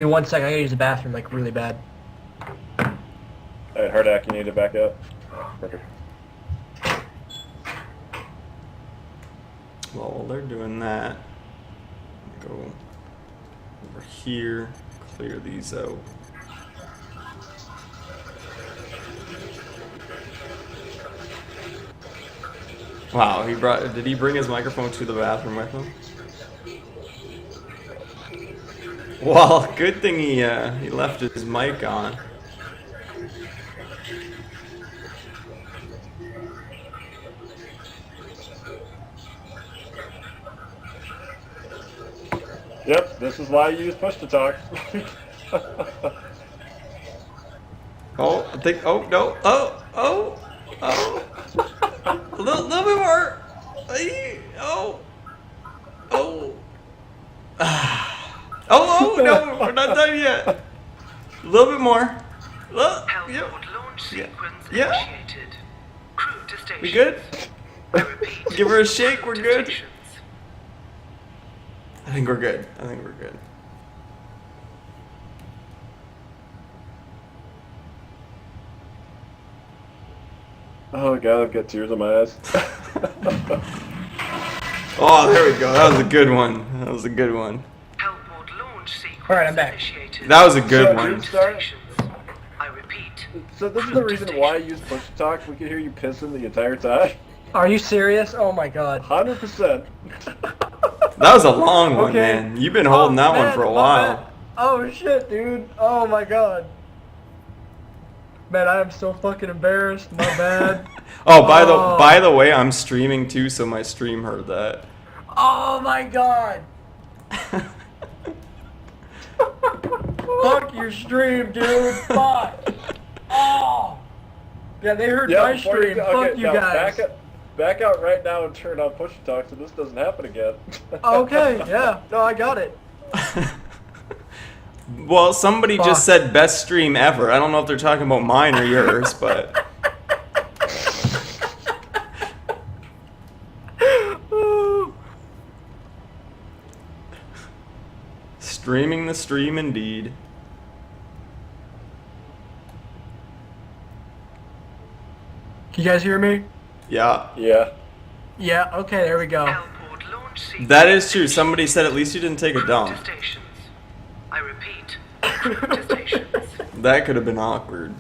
me 1 second, I gotta use the bathroom like really bad. Alright, Hardak, you need to back up. Perfect. Well, while they're doing that, go over here, clear these out. Wow, did he bring his microphone to the bathroom with him? Well, good thing he left his mic on. Yep, this is why you use push to talk. Oh, I think. Oh no! A little bit more. Oh. Oh no! We're not done yet. A little bit more. Yep. Launch sequence Yeah. initiated. Crew to station. We good? I repeat. Give her a shake. We're to good. stations. I think we're good. I think we're good. Oh god, I've got tears in my eyes. Oh, there we go. That was a good one. That was a good one. Hellport launch sequence Alright, I'm back. initiated. That was a good So, one. dude, start. Stations. I repeat. So this is the reason why I use push to talk. We can hear you pissing the entire time. Are you serious? Oh my god. 100%. That was a long one, Okay. man. You've been holding that one man, for a my while. bad. Oh shit, dude. Oh my god. Man, I am so fucking embarrassed. My bad. Oh, by the way, I'm streaming too, so my stream heard that. Oh my god. Fuck your stream, dude. Fuck. Oh. Yeah, they heard my before stream. go- Fuck okay, you now, guys. Back out right now and turn on push to talk so this doesn't happen again. Okay, yeah. No, I got it. Well, somebody Fuck. just said best stream ever. I don't know if they're talking about mine or yours, but streaming the stream indeed. Can you guys hear me? Yeah, Yeah. Yeah, okay, there we go. Hellport launch sequence. that is true. Somebody said at least you didn't take a To dump. stations. I repeat. To stations. That could have been awkward.